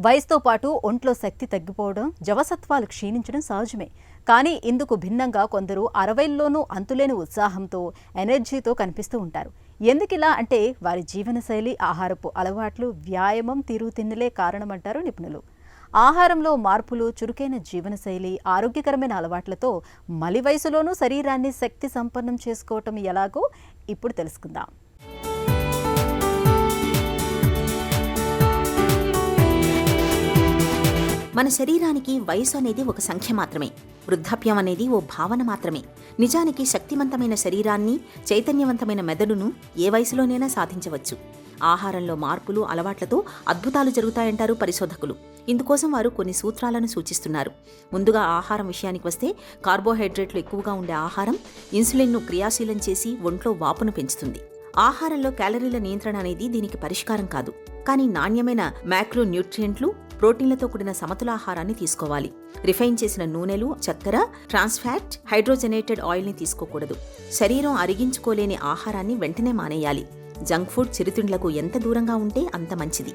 వయసుతో పాటు ఒంట్లో శక్తి తగ్గిపోవడం, జవసత్వాలు క్షీణించడం సహజమే. కానీ ఇందుకు భిన్నంగా కొందరు 60ల్లోనూ అంతులేని ఉత్సాహంతో, ఎనర్జీతో కనిపిస్తూ ఉంటారు. ఎందుకిలా అంటే వారి జీవనశైలి, ఆహారపు అలవాట్లు, వ్యాయామం, తిరుగుతిన్నులే కారణమంటారు నిపుణులు. ఆహారంలో మార్పులు, చురుకైన జీవనశైలి, ఆరోగ్యకరమైన అలవాట్లతో మలి వయసులోనూ శరీరాన్ని శక్తి సంపన్నం చేసుకోవటం ఎలాగో ఇప్పుడు తెలుసుకుందాం. మన శరీరానికి వయసు అనేది ఒక సంఖ్య మాత్రమే. వృద్ధాప్యం అనేది ఓ భావన మాత్రమే. నిజానికి శక్తివంతమైన శరీరాన్ని, చైతన్యవంతమైన మెదడును ఏ వయసులోనైనా సాధించవచ్చు. ఆహారంలో మార్పులు, అలవాట్లతో అద్భుతాలు జరుగుతాయంటారు పరిశోధకులు. ఇందుకోసం వారు కొన్ని సూత్రాలను సూచిస్తున్నారు. ముందుగా ఆహారం విషయానికి వస్తే, కార్బోహైడ్రేట్లు ఎక్కువగా ఉండే ఆహారం ఇన్సులిన్ను క్రియాశీలం చేసి ఒంట్లో వాపును పెంచుతుంది. ఆహారంలో క్యాలరీల నియంత్రణ అనేది దీనికి పరిష్కారం కాదు. కానీ నాణ్యమైన మ్యాక్రో న్యూట్రియంట్లు, ప్రోటీన్లతో కూడిన సమతులాహారాన్ని తీసుకోవాలి. రిఫైన్ చేసిన నూనెలు, చక్కెర, ట్రాన్స్ఫాట్, హైడ్రోజనేటెడ్ ఆయిల్ని తీసుకోకూడదు. శరీరం అరిగించుకోలేని ఆహారాన్ని వెంటనే మానేయాలి. జంక్ ఫుడ్, చిరుతిండ్లకు ఎంత దూరంగా ఉంటే అంత మంచిది.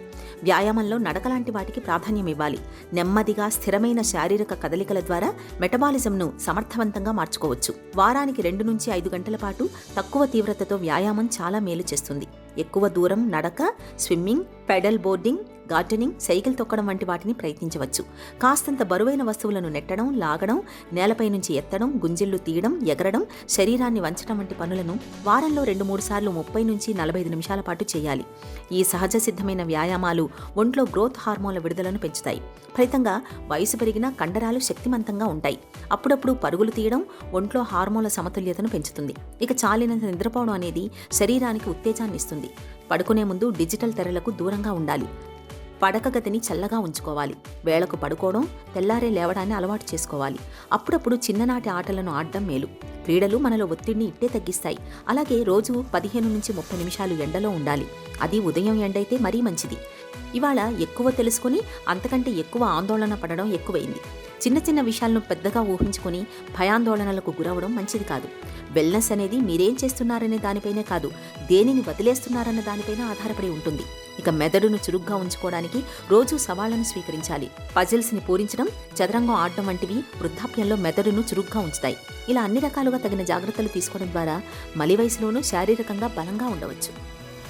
వ్యాయామంలో నడకలాంటి వాటికి ప్రాధాన్యం ఇవ్వాలి. నెమ్మదిగా స్థిరమైన శారీరక కదలికల ద్వారా మెటబాలిజంను సమర్థవంతంగా మార్చుకోవచ్చు. వారానికి 2 నుంచి 5 గంటల పాటు తక్కువ తీవ్రతతో వ్యాయామం చాలా మేలు చేస్తుంది. ఎక్కువ దూరం నడక, swimming, pedal boarding, gardening, cycle తొక్కడం వంటి వాటిని ప్రయత్నించవచ్చు. కాస్తంత బరువైన వస్తువులను నెట్టడం, లాగడం, నేలపై నుంచి ఎత్తడం, గుంజిళ్లు తీయడం, ఎగరడం, శరీరాన్ని వంచడం వంటి పనులను వారంలో 2-3 సార్లు 30 నుంచి 45 నిమిషాల పాటు చేయాలి. ఈ సహజ సిద్ధమైన వ్యాయామాలు ఒంట్లో గ్రోత్ హార్మోన్ల విడుదలను పెంచుతాయి. ఫలితంగా వయసు పెరిగినా కండరాలు శక్తిమంతంగా ఉంటాయి. అప్పుడప్పుడు పరుగులు తీయడం ఒంట్లో హార్మోన్ల సమతుల్యతను పెంచుతుంది. ఇక చాలినంత నిద్రపోవడం అనేది శరీరానికి ఉత్తేజాన్ని ఇస్తుంది. పడుకునే ముందు డిజిటల్ తెరలకు దూరంగా ఉండాలి. పడక గదిని చల్లగా ఉంచుకోవాలి. వేళకు పడుకోవడం, తెల్లారే లేవడాన్ని అలవాటు చేసుకోవాలి. అప్పుడప్పుడు చిన్ననాటి ఆటలను ఆడడం మేలు. క్రీడలు మనలో ఒత్తిడిని ఇట్టే తగ్గిస్తాయి. అలాగే రోజు 15 నుంచి 30 నిమిషాలు ఎండలో ఉండాలి. అది ఉదయం ఎండైతే మరీ మంచిది. ఇవాళ ఎక్కువ తెలుసుకుని అంతకంటే ఎక్కువ ఆందోళన పడడం ఎక్కువైంది. చిన్న చిన్న విషయాలను పెద్దగా ఊహించుకుని భయాందోళనలకు గురవడం మంచిది కాదు. వెల్నెస్ అనేది మీరేం చేస్తున్నారనే దానిపైనే కాదు, దేనిని వదిలేస్తున్నారన్న దానిపైన ఆధారపడి ఉంటుంది. ఇక మెదడును చురుగ్గా ఉంచుకోవడానికి రోజూ సవాళ్లను స్వీకరించాలి. పజిల్స్ని పూరించడం, చదరంగం ఆడడం వంటివి వృద్ధాప్యంలో మెదడును చురుగ్గా ఉంచుతాయి. ఇలా అన్ని రకాలుగా తగిన జాగ్రత్తలు తీసుకోవడం ద్వారా మలి వయసులోనూ శారీరకంగా బలంగా ఉండవచ్చు.